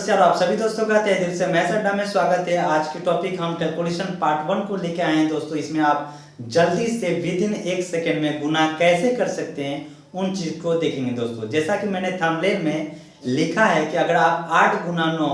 नमस्कार आप सभी दोस्तों का तहे दिल से महज अड्डा में स्वागत है। आज के टॉपिक हम कैलकुलेशन पार्ट 1 को लेके आए हैं दोस्तों। इसमें आप जल्दी से विद इन 1 सेकेंड में गुना कैसे कर सकते हैं उन चीज को देखेंगे दोस्तों। जैसा कि मैंने थंबनेल में लिखा है कि अगर आप 8 गुना 9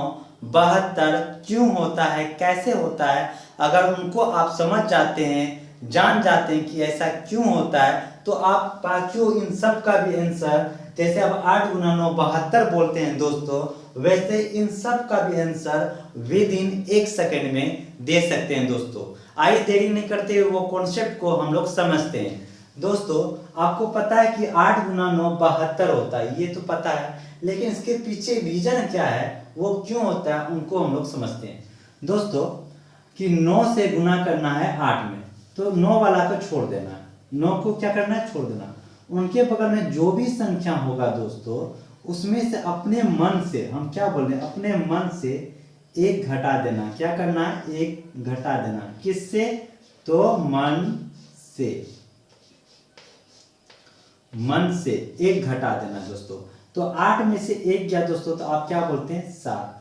72 क्यों होता है, कैसे होता है, अगर उनको आप समझ जाते हैं, जान जाते हैं कि ऐसा क्यों होता है, तो आप बाकियों इन सब का भी आंसर, जैसे अब 8 गुना 9 72 बोलते हैं दोस्तों, वैसे इन सब का भी आंसर विद इन 1 सेकेंड में दे सकते हैं दोस्तों। आइए देरी नहीं करते हुए वो कॉन्सेप्ट को हम लोग समझते हैं दोस्तों। आपको पता है कि 8 गुना 9 72 होता है, ये तो पता है, लेकिन इसके पीछे रीजन क्या है, वो क्यों होता है, उनको हम लोग समझते हैं दोस्तों। कि 9 से गुना करना है 8 में, तो 9 वाला को छोड़ देना है, 9 को क्या करना है, छोड़ देना। उनके बगल में जो भी संख्या होगा दोस्तों, उसमें से अपने मन से, हम क्या बोल रहे हैं, अपने मन से 1 घटा देना। क्या करना है, 1 घटा देना। किससे, तो मन से, मन से 1 घटा देना दोस्तों। तो 8 में से 1 गया दोस्तों, तो आप क्या बोलते हैं, 7।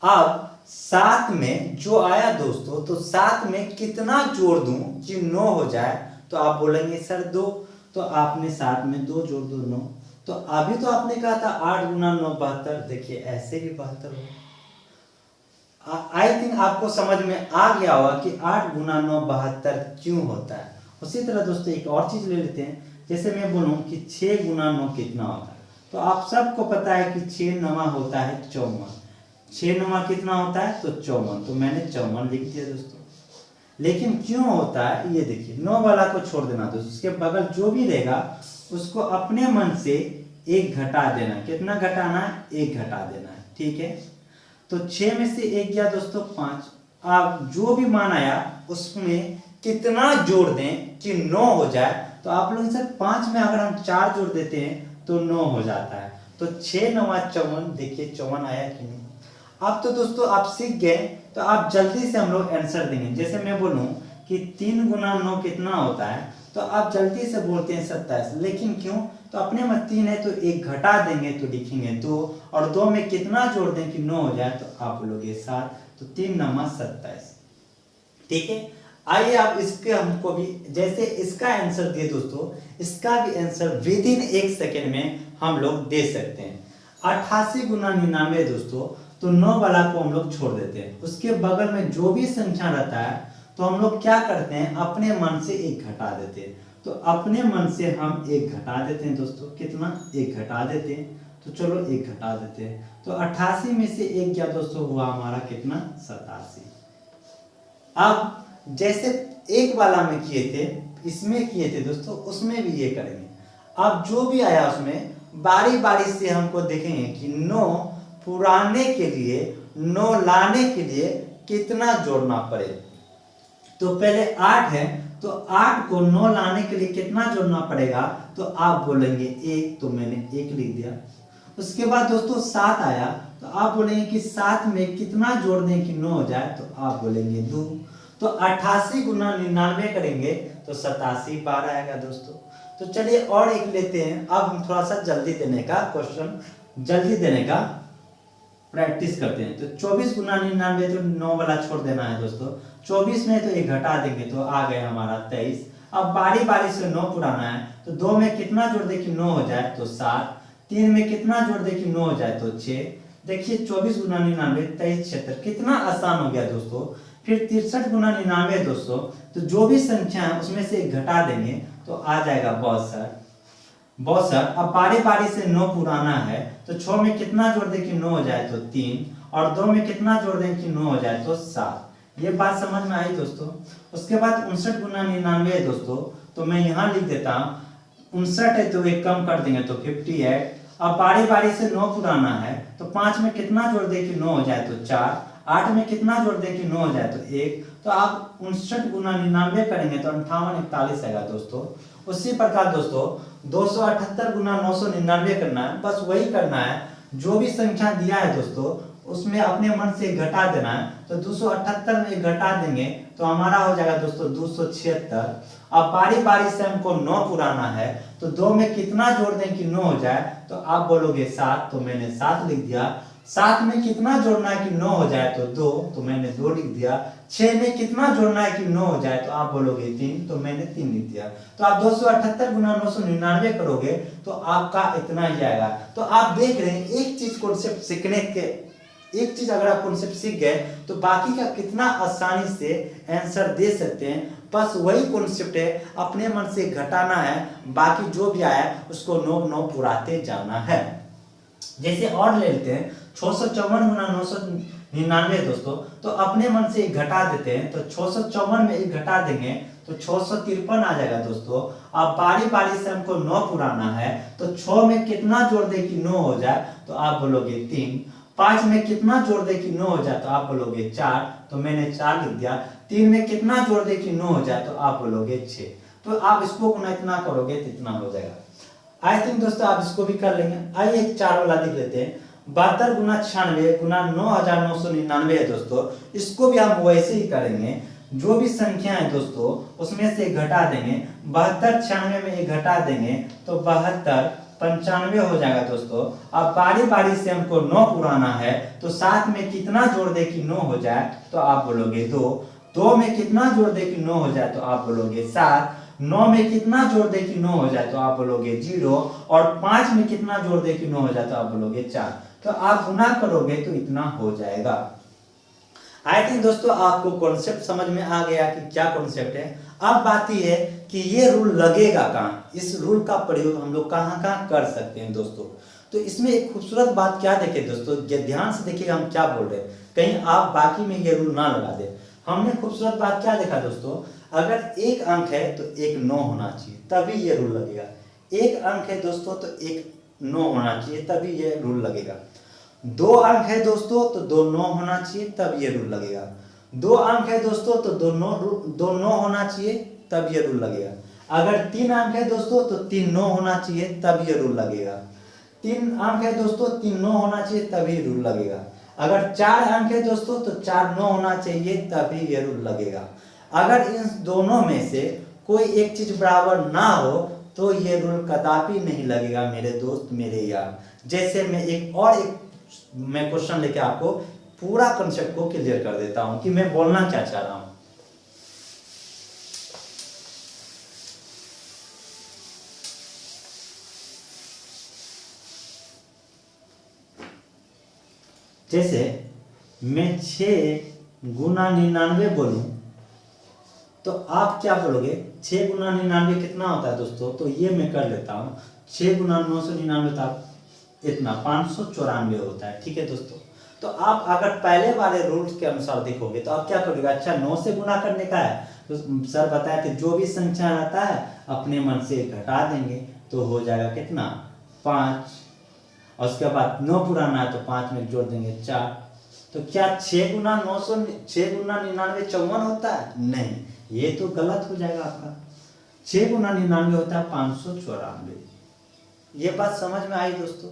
अब 7 में जो आया दोस्तों, तो 7 में कितना जोड़ दूं कि 9 हो जाए, तो आप बोलेंगे सर 2। तो आपने 7 में 2 जोड़ दो, 9। तो अभी तो आपने कहा था 8 गुना 9 72, देखिए ऐसे भी 72 हो। आई थिंक आपको समझ में आ गया होगा कि 8 गुना 9 72 क्यों होता है। उसी तरह दोस्तों एक और चीज ले लेते हैं। जैसे मैं बोलूं कि 6 गुना 9 कितना होता है, तो आप सबको पता है कि 6 नमा होता है 54। 6 नमा कितना होता है, तो 54। तो मैंने 54 लिख दिया दोस्तों। लेकिन क्यों होता है, ये देखिए, 9 वाला को छोड़ देना दोस्तों, उसके बगल जो भी रहेगा उसको अपने मन से 1 घटा देना। कितना घटाना है, 1 घटा देना है, ठीक है। तो 6 में से 1 गया दोस्तों 5। आप जो भी मान आया उसमें कितना जोड़ दें कि 9 हो जाए, तो आप लोग सर 5 में अगर हम 4 जोड़ देते हैं तो 9 हो जाता है। तो 6 9 54, देखिए 54 आया कि नहीं। अब तो दोस्तों आप सीख गए, तो आप जल्दी से हम लोग आंसर देंगे। जैसे मैं बोलूं कि 3 गुना 9 कितना होता है, तो आप जल्दी से बोलते हैं 27। लेकिन क्यों, तो अपने में 3 है तो 1 घटा देंगे तो लिखेंगे 2, और 2 में कितना जोड़ दें कि 9 हो जाए, तो आप बोलोगे 7। तो 3 नमा 27, ठीक है। आइए आप इसके हमको भी, जैसे इसका आंसर दिए दोस्तों, इसका भी आंसर विद इन 1 सेकेंड में हम लोग दे सकते हैं। 88 गुना 99 दोस्तों, तो 9 वाला को हम लोग छोड़ देते हैं। उसके बगल में जो भी संख्या रहता है, तो हम लोग क्या करते हैं, अपने मन से 1 घटा देते हैं। तो अपने मन से हम 1 घटा देते हैं दोस्तों। कितना, 1 घटा देते हैं। तो चलो 1 घटा देते हैं। तो 88 में से 1 गया दोस्तों, हुआ हमारा कितना, 87। अब जैसे 1 वाला में किए थे, इसमें किए थे दोस्तों, उसमें भी ये करेंगे। अब जो भी आया उसमें बारी बारी से हमको देखेंगे कि 9 पुराने के लिए, 9 लाने के लिए कितना जोड़ना पड़े। तो पहले 8 है, तो 8 को 9 लाने के लिए कितना जोड़ना पड़ेगा, तो आप बोलेंगे 1। तो मैंने 1 लिख दिया। उसके बाद दोस्तों 7 आया, तो आप बोलेंगे कि 7 में कितना जोड़ दें कि 9 हो जाए, तो आप बोलेंगे 2। तो 88 गुना 99 करेंगे तो 87 बार आएगा दोस्तों। तो चलिए और एक लेते हैं। अब हम थोड़ा सा जल्दी देने का क्वेश्चन, जल्दी देने का प्रैक्टिस करते हैं। तो 24 गुना 99, तो 9 वाला छोड़ देना है दोस्तों। 24 में तो 1 घटा देंगे, तो आ गए हमारा 23। अब बारी बारी से 9 पुराना है, तो 2 में कितना जोड़ दे कि 9 हो जाए, तो 7। 3 में कितना जोड़ दे कि 9 हो जाए, तो 6। देखिए 24 गुना 99, 23 76, कितना आसान हो गया दोस्तों। फिर 63 गुना 99 दोस्तों, तो जो भी संख्या है उसमें से 1 घटा देंगे, तो आ जाएगा 62। अब बारी बारी से 9 पुराना है, तो 6 में कितना जोड़ दें कि 9 हो जाए, तो 3। और 2 में कितना जोड़ दें कि 9 हो जाए, तो 7। ये बात समझ में आई दोस्तों। उसके बाद 59 गुना 99 है दोस्तों, तो मैं यहाँ लिख देता हूँ 59 है, तो 1 कम कर देंगे तो 58। अब बारी बारी से 9 पुराना है, तो 5 में कितना जोड़ दें कि 9 हो जाए, तो 4। 8 में कितना जोड़ दें कि 9 हो जाए, तो 1। तो आप 59 गुना 99 करेंगे तो 58 41 आएगा दोस्तों। उसी प्रकार दोस्तों 278 गुना 999 करना है, बस वही करना है। जो भी संख्या दिया है दोस्तों, उसमें अपने मन से 1 घटा देना है। तो 278 में 1 घटा देंगे तो हमारा हो जाएगा दोस्तों 276। अब बारी बारी से हमको 9 पुराना है, तो 2 में कितना जोड़ दें कि 9 हो जाए, तो आप बोलोगे 7। तो मैंने 7 लिख दिया। 7 में कितना जोड़ना है कि 9 हो जाए तो 2, तो मैंने 2 लिख दिया। 6 में कितना जोड़ना है कि 9 हो जाए तो आप बोलोगे 3, तो मैंने 3 लिख दिया। तो आप 278 गुना 999 करोगे तो आपका इतना ही आएगा। तो आप देख रहे हैं एक चीज कॉन्सेप्ट सीखने के, एक चीज अगर आप कॉन्सेप्ट सीख गए तो बाकी का कितना आसानी से आंसर दे सकते हैं। बस वही कॉन्सेप्ट है, अपने मन से घटाना है, बाकी जो भी आया उसको 9 पुराते जाना है। जैसे और ले लेते हैं 654 गुना 999 दोस्तों, तो अपने मन से घटा देते हैं। तो 654 में एक घटा देंगे तो 653 आ जाएगा दोस्तों। अब बारी बारी से हमको 9 पुराना है, तो 6 में कितना जोड़ दे कि 9 हो जाए तो आप बोलोगे 3। 5 में कितना जोड़ दे कि 9 हो जाए तो आप बोलोगे 4, तो मैंने 4 लिख दिया। 3 में कितना जोड़ दे कि 9 हो जाए तो आप बोलोगे 6। तो आप इसको गुना इतना करोगे तो इतना हो जाएगा। आई थिंक दोस्तों आप इसको भी कर लेंगे। आइए एक 4 वाला देख लेते हैं। 72 गुना 96 गुना 9999 है दोस्तों, इसको भी हम वैसे ही करेंगे। जो भी संख्या है दोस्तों उसमें से घटा देंगे। 72 96 में एक घटा देंगे तो 72 95 हो जाएगा दोस्तों। अब बारी बारी से हमको 9 पुराना है, तो 7 में कितना जोड़ दे कि 9 हो जाए तो आप बोलोगे 2। 2 में कितना जोड़ दे कि 9 हो जाए तो आप बोलोगे 7। 9 में कितना जोड़ दे कि 9 हो जाए तो आप बोलोगे 0। और 5 में कितना जोड़ दे कि 9 हो जाए तो आप बोलोगे 4। तो आप गुना करोगे तो इतना हो जाएगा। आई थिंक दोस्तों आपको कॉन्सेप्ट समझ में आ गया कि क्या कॉन्सेप्ट है। अब बात यह है कि ये रूल लगेगा कहाँ, इस रूल का प्रयोग हम लोग कहाँ कहाँ कर सकते हैं दोस्तों। तो इसमें एक खूबसूरत बात क्या देखे दोस्तों, ध्यान से देखिएगा हम क्या बोल रहे हैं, कहीं आप बाकी में ये रूल ना लगा दे। हमने खूबसूरत बात क्या देखा दोस्तों, अगर एक अंक है तो एक 9 होना चाहिए तभी ये रूल लगेगा। एक अंक है दोस्तों तो एक 9 होना चाहिए तभी ये रूल लगेगा। 2 अंक है दोस्तों तो 2 9 होना चाहिए तब ये रूल लगेगा। 2 अंक है दोस्तों तो 2 9 होना चाहिए तब ये रूल लगेगा। अगर 3 अंक है दोस्तों तो 3 9 होना चाहिए तब ये रूल लगेगा। 3 अंक है दोस्तों 3 9 होना चाहिए तभी रूल लगेगा। अगर 4 अंक है दोस्तों तो 4 9 होना चाहिए तभी ये रूल लगेगा। अगर इन दोनों में से कोई एक चीज बराबर ना हो तो ये रूल कदापि नहीं लगेगा मेरे दोस्त मेरे यार। जैसे मैं एक क्वेश्चन लेके आपको पूरा कंसेप्ट को क्लियर कर देता हूं कि मैं बोलना क्या चाह रहा हूं। जैसे मैं 6 गुना 99 बोलूं तो आप क्या बोलोगे, 6 गुना 99 कितना होता है दोस्तों, तो ये मैं कर लेता हूँ। 6 गुना 999 था इतना 594 होता है, ठीक है दोस्तों। तो आप अगर पहले वाले रूल्स के अनुसार देखोगे तो आप क्या करोगे, अच्छा 9 से गुना करने का है तो सर बताया कि जो भी संख्या रहता है अपने मन से घटा देंगे तो हो जाएगा कितना 5, और उसके बाद 9 पुराना है तो 5 में जोड़ देंगे 4। तो क्या 6 गुना 99 54 होता है, नहीं, ये तो गलत हो जाएगा आपका। 6 गुना 99 होता है 594। ये बात समझ में आई दोस्तों।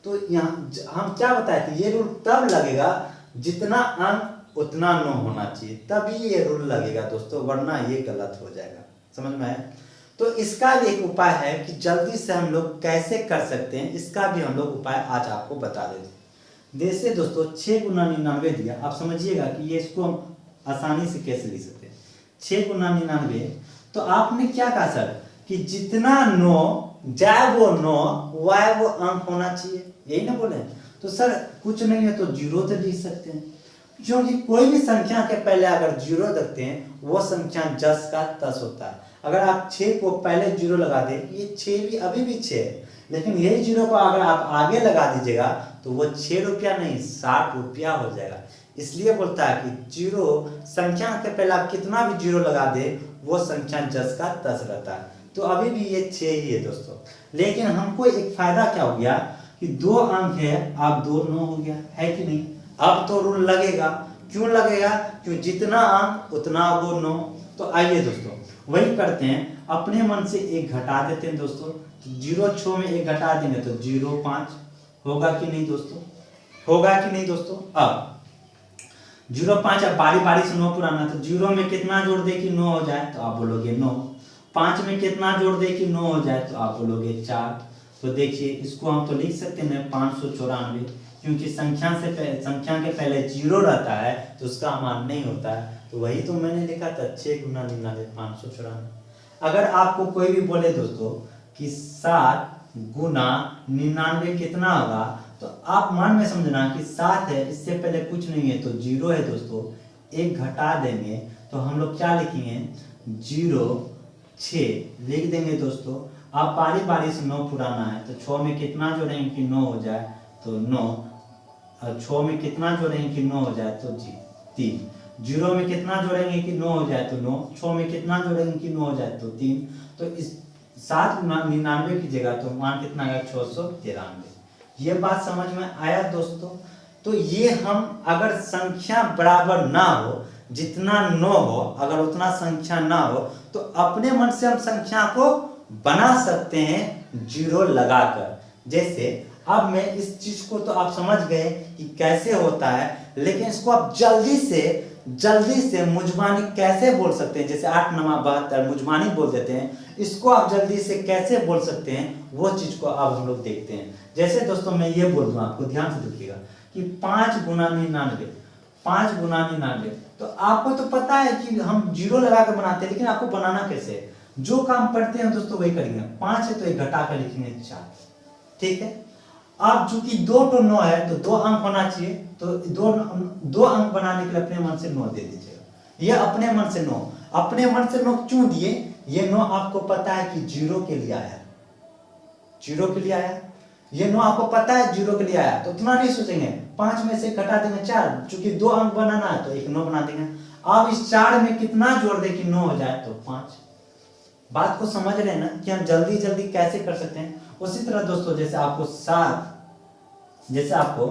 तो यहाँ हम क्या बताए थे, ये रूल तब लगेगा जितना अंक उतना 9 होना चाहिए तभी ये रूल लगेगा दोस्तों, वरना ये गलत हो जाएगा। समझ में आया। तो इसका भी एक उपाय है कि जल्दी से हम लोग कैसे कर सकते हैं, इसका भी हम लोग उपाय आज आपको बता देते हैं। जैसे दोस्तों 6 गुना 99 दिया, आप समझिएगा कि ये इसको हम आसानी से कैसे लिख सकते हैं। 6 गुना 99, तो आपने क्या कहा सर कि जितना 9 जाए वो 9 वाय वो अंक होना चाहिए, यही ना बोले। तो सर कुछ नहीं है तो 0 तो लिख सकते हैं, क्योंकि कोई भी संख्या के पहले अगर 0 रखते हैं वो संख्या 10 का 10 होता है। अगर आप 6 को पहले 0 लगा दे, ये 6 भी अभी भी 6 है, लेकिन यही 0 को अगर आप आगे लगा दीजिएगा तो वो 6 रुपया नहीं 60 रुपया हो जाएगा। इसलिए बोलता है कि 0 संख्या के पहले आप कितना भी 0 लगा दे वो संख्या 10 का 10 रहता है। तो अभी भी ये 6 ही है दोस्तों। लेकिन हमको एक फायदा क्या हो गया कि 2 अंक है, अब 2 9 हो गया है कि नहीं। अब तो रूल लगेगा, क्यों लगेगा, क्यों जितना अंक उतना वो 9। तो आइए दोस्तों वही करते हैं, अपने मन से एक घटा देते हैं दोस्तों। 0 6 में एक घटा देंगे तो 0 5 होगा कि नहीं दोस्तों, होगा कि नहीं दोस्तों। अब 0 5 अब बारी बारी से 9 पुराना, तो 0 में कितना जोड़ दे कि 9 हो जाए तो आप बोलोगे 9। 5 में कितना जोड़ दे कि 9 हो जाए तो आप बोलोगे 4। तो देखिए इसको हम तो लिख सकते हैं 594, क्योंकि संख्या के पहले 0 रहता है तो उसका मान नहीं होता है। तो वही तो मैंने लिखा था 6 गुना 99 594। अगर आपको कोई भी बोले दोस्तों कि 7 गुना 99 कितना होगा, तो आप मन में समझना कि 7 है, इससे पहले कुछ नहीं है तो 0 है दोस्तों, एक घटा देंगे तो हम लोग क्या लिखेंगे 0 6 लिख देंगे दोस्तों। आप बारी बारी से 9 पुराना है तो 6 में कितना जोड़ेंगे कि 9 हो जाए तो 9, 6 में कितना जोड़ेंगे कि 9 हो जाए तो 3, 0 में कितना जोड़ेंगे कि 9 हो जाए तो 9, 6 में कितना जोड़ेंगे कि 9 हो जाए तो 3। तो इस 7 गुना 99 की जगह तो मान कितना आएगा 693। ये बात समझ में आया दोस्तों। तो ये हम अगर संख्या बराबर ना हो, जितना 9 हो अगर उतना संख्या ना हो, तो अपने मन से हम संख्या को बना सकते हैं 0 लगाकर। जैसे अब मैं इस चीज को तो आप समझ गए कि कैसे होता है, लेकिन इसको आप जल्दी से मुजमानी कैसे बोल सकते हैं। जैसे 8 9 72 मुजमानी बोल देते हैं, इसको आप जल्दी से कैसे बोल सकते हैं वो चीज को अब हम लोग देखते हैं। जैसे दोस्तों मैं ये बोल दूं, आपको ध्यान से देखिएगा कि 5 गुना 99, 5 गुना 99। तो आपको तो पता है कि हम 0 लगा कर बनाते हैं, लेकिन आपको बनाना कैसे है, जो काम पढ़ते हैं दोस्तों वही करेंगे। 5 है तो एक घटा कर लिखेंगे 4, ठीक है। अब चूंकि 2 तो 9 है तो 2 अंक होना चाहिए, तो 2 अंक बनाने के लिए अपने मन से 9 दे दीजिएगा। ये अपने मन से 9, अपने मन से 9 क्यों दिए, ये 9 आपको पता है कि 0 के लिए आया, 0 के लिए आया, ये 9 आपको पता है 0 के लिए आया, तो उतना नहीं सोचेंगे। 5 में से घटा देंगे 4, चूंकि 2 अंक बनाना है तो एक 9 बना देंगे। अब इस 4 में कितना जोड़ दे कि 9 हो जाए तो 5। बात को समझ रहे हैं ना कि हम जल्दी कैसे कर सकते हैं। उसी तरह दोस्तों जैसे आपको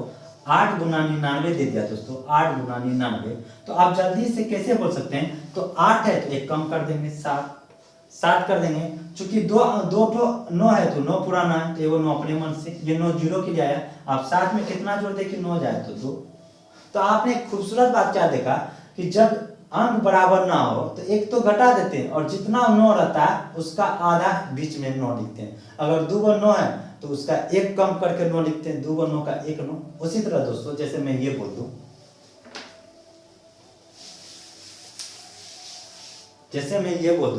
8 गुना 99 दे दिया दोस्तों, 8 गुना 99, तो आप जल्दी से कैसे बोल सकते हैं, तो 8 है तो एक कम कर देंगे 7 कर देंगे। चूंकि 2 तो 9 है तो 9 पुराना है तो वो 9 अपने मन से, ये 9 0 के लिए आया। आप 7 में कितना जोड़ दे कि 9 हो जाए तो 2। तो आपने एक खूबसूरत बात क्या देखा कि जब अंक बराबर ना हो तो एक तो घटा देते हैं, और जितना 9 रहता है उसका आधा बीच में 9 लिखते हैं। अगर 2 × 9 है तो उसका एक कम करके 9 लिखते हैं, 2 × 9 का 1 9। उसी तरह दोस्तों जैसे मैं ये बोल दूं,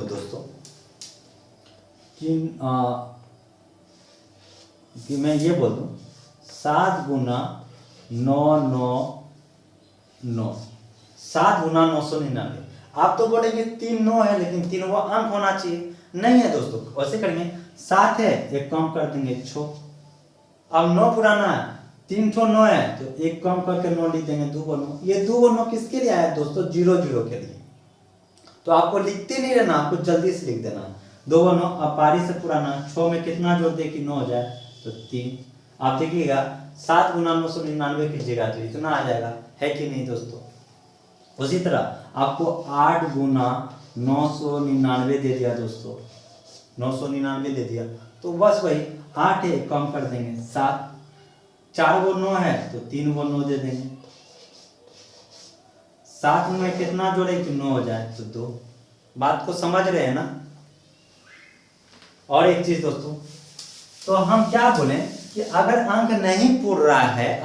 दोस्तों कि मैं ये बोल दूं 7 गुना 999, 7 गुना 999। आप तो बोलेंगे 3 9 है, लेकिन 3 वो अंक होना चाहिए, नहीं है दोस्तों। वैसे करेंगे 7 है एक कम कर देंगे 6, अब 9 पुराना है, 3 ठो 9 है तो एक कम करके 9 लिख देंगे 2 × 9। ये 2 × 9 किसके लिए आया दोस्तों, 0 0 के लिए। तो आपको लिखते नहीं रहना, आपको जल्दी से लिख देना 2 × 9। अब पारी से पुराना 6 में कितना जोड़ दे कि 9 हो जाए तो 3। आप देखिएगा 7 गुना 999 कीजिएगा तो इतना आ जाएगा, है कि नहीं दोस्तों। उसी तरह आपको 8 गुना 999 दे दिया दोस्तों, 999 दे दिया, तो बस वही 8 है कम कर देंगे 7, 4 वो 9 है तो 3 वो 9 दे देंगे। 7 में कितना जोड़े कि 9 हो जाए तो 2। बात को समझ रहे हैं ना। और एक चीज दोस्तों, तो हम क्या बोले कि अगर अंक नहीं पूर रहा है,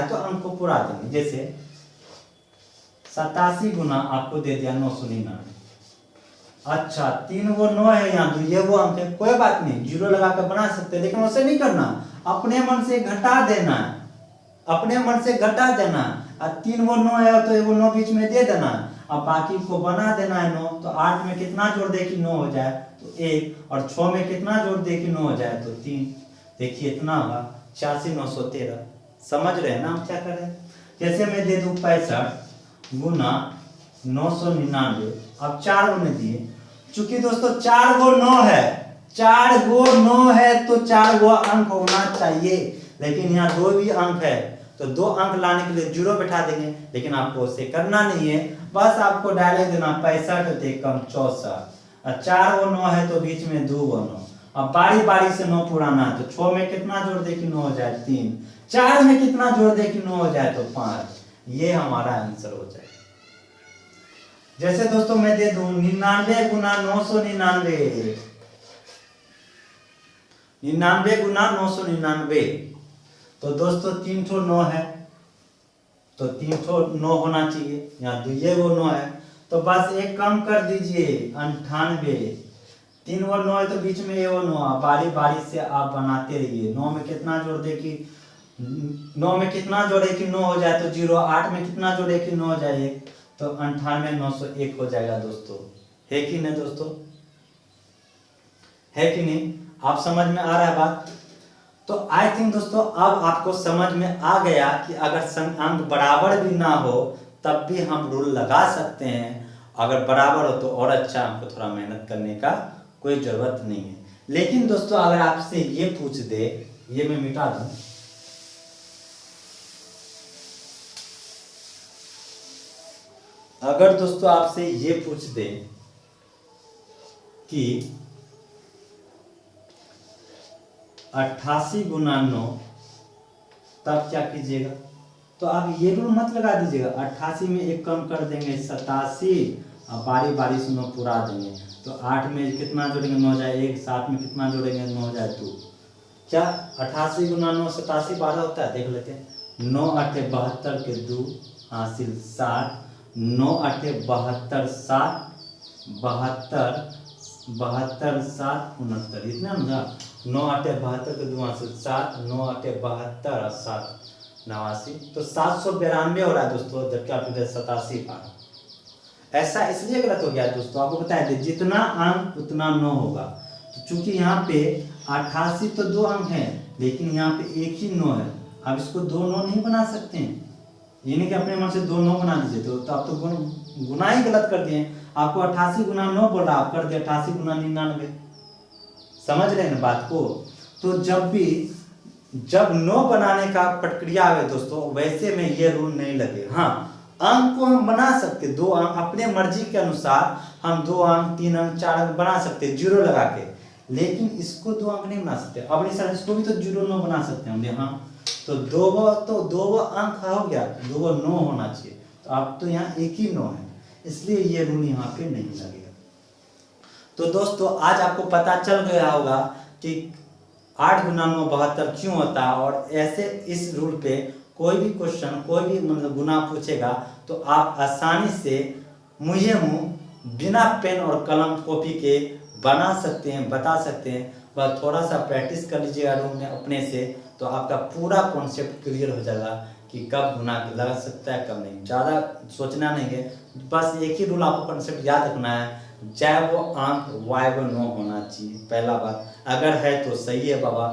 तो अंक को पूरा देंगे। जैसे 87 गुना आपको दे दिया 999। अच्छा 3 वो 9 है यहाँ, तो ये वो अंक है, कोई बात नहीं 0 लगा कर बना सकते हैं, लेकिन उसे नहीं करना, अपने मन से घटा देना, अपने मन से घटा देना। 3 वो 9 है तो वो 9 बीच में दे देना, अब बाकी को बना देना है 9। तो 8 में कितना जोड़ दे कि 9 हो जाए तो 1, और 6 में कितना जोड़ दे कि 9 हो जाए तो 3। देखिए इतना होगा 86 913। समझ रहे हैं ना हम क्या कर रहे हैं। जैसे मैं दे दूं 65 गुना 999, अब 4 गुने दिए, चूंकि दोस्तों 4 गो 9 है, 4 गो 9 है तो 4 गो अंक होना चाहिए, लेकिन यहाँ 2 भी अंक है तो 2 अंक लाने के लिए 0 बैठा देंगे, लेकिन आपको उसे करना नहीं है। बस आपको डायरेक्ट देना 65 होते कम 64, 4 वो 9 है तो बीच में 2 वो 9। अब बारी बारी से 9 पुराना है तो 6 में कितना जोड़ दे कि 9 हो जाए 3, 4 में कितना जोड़ दे कि 9 हो जाए तो 5। ये हमारा आंसर हो जाए। जैसे दोस्तों मैं दे दूं 99 गुना 999, 99 गुना 999, तो दोस्तों 3 ठो 9 है, तो 3 ठो 9 होना चाहिए, यहाँ 2 गो 9 है, तो बस एक कम कर दीजिए 98। 3 और 9 है तो बीच में ये वो 9, बारी बारी से आप बनाते रहिए। 9 में कितना जोड़ दे कि 9 में कितना जोड़े कि 9 हो जाए तो 0, 8 में कितना जोड़े कि 9 हो जाए 1, तो 98 901 हो जाएगा दोस्तों। है कि नहीं दोस्तों, है कि नहीं? आप समझ में आ रहा है बात? तो आई थिंक दोस्तों अब आपको समझ में आ गया कि अगर अंक बराबर भी ना हो तब भी हम रूल लगा सकते हैं। अगर बराबर हो तो और अच्छा, हमको थोड़ा मेहनत करने का कोई जरूरत नहीं है। लेकिन दोस्तों अगर आपसे ये पूछ दे, ये मैं मिटा दूं, अगर दोस्तों आपसे ये पूछ दे कि 88 गुना 9, तब क्या कीजिएगा? तो आप ये रूल मत लगा दीजिएगा, 88 में एक कम कर देंगे 87 और बारी बारी से 9 पूरा देंगे। तो 8 में कितना जोड़ेंगे 9 हो जाए 1, 7 में कितना जोड़ेंगे 9 हो जाए 2। क्या 88 गुना 9 87 12 होता है? देख लेते हैं। 9 8 72 के 2 हासिल 60, 9 8 72 7 72 72 7 69, इतना ना। 9 8 72 के 2 हासिल 7, 9 8 72 और 7 89, तो 792 हो रहा है दोस्तों, जबकि आप 87 बार। ऐसा इसलिए गलत हो गया दोस्तों, आपको बताया थे जितना अंक उतना 9 होगा। तो चूंकि यहाँ पे 88 तो 2 अंक हैं, लेकिन यहाँ पे एक ही 9 है, आप इसको 2 9 नहीं बना सकते हैं। ये नहीं कि अपने मन से 2 9 बना दीजिए, तो आप तो गुना ही गलत कर दिए। आपको 88 गुना 9 बोल रहा, आप कर दिए 88 गुना 99। समझ रहे हैं ना बात को? तो जब 9 बनाने का प्रक्रिया है दोस्तों, वैसे में ये रूल नहीं लगे। हाँ, अंक को हम बना सकते, 2 अंक अपने मर्जी के अनुसार हम 2 अंक 3 अंक 4 अंक बना सकते 0 लगा के, लेकिन इसको 2 अंक नहीं बना सकते। अब नहीं सर इसको भी तो 0 9 बना सकते हैं। हाँ, तो 2 अंक हो गया, 2 9 होना चाहिए। तो अब तो यहाँ एक ही 9 है, इसलिए ये रूल यहाँ पे नहीं लगेगा। तो दोस्तों आज आपको पता चल गया होगा कि 8 गुना 9 72 क्यों होता है। और ऐसे इस रूल पे कोई भी क्वेश्चन, कोई भी मतलब गुना पूछेगा तो आप आसानी से मुझे मुँह बिना पेन और कलम कॉपी के बना सकते हैं, बता सकते हैं। बस थोड़ा सा प्रैक्टिस कर लीजिएगा रूम में अपने से, तो आपका पूरा कॉन्सेप्ट क्लियर हो जाएगा कि कब गुना लगा सकता है कब नहीं। ज़्यादा सोचना नहीं है, बस एक ही रूल आपको कॉन्सेप्ट याद रखना है, चाहे वो अंक वाई वो 9 होना चाहिए। पहला बात, अगर है तो सही है बाबा।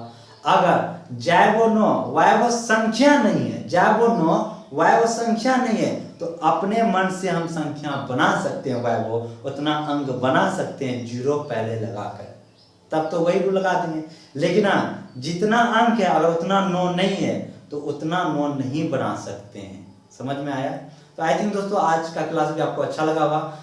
अगर जाए वो 9 वाई वो संख्या नहीं है, जाए वो 9 वाई वो संख्या नहीं है, तो अपने मन से हम संख्या बना सकते हैं, वाई वो उतना अंक बना सकते हैं 0 पहले लगाकर, तब तो वही रूल लगा देंगे। लेकिन हाँ, जितना अंक है अगर उतना 9 नहीं है तो उतना 9 नहीं बना सकते हैं। समझ में आया? तो आई थिंक दोस्तों आज का क्लास भी आपको अच्छा लगा होगा।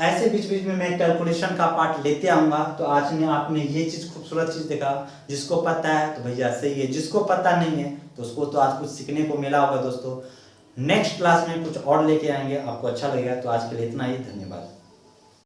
ऐसे बीच बीच में मैं कैलकुलेशन का पार्ट लेते आऊँगा। तो आज में आपने ये चीज़, खूबसूरत चीज़ देखा, जिसको पता है तो भैया सही है, जिसको पता नहीं है तो उसको तो आज कुछ सीखने को मिला होगा दोस्तों। नेक्स्ट क्लास में कुछ और लेके आएंगे, आपको अच्छा लगेगा। तो आज के लिए इतना ही, धन्यवाद।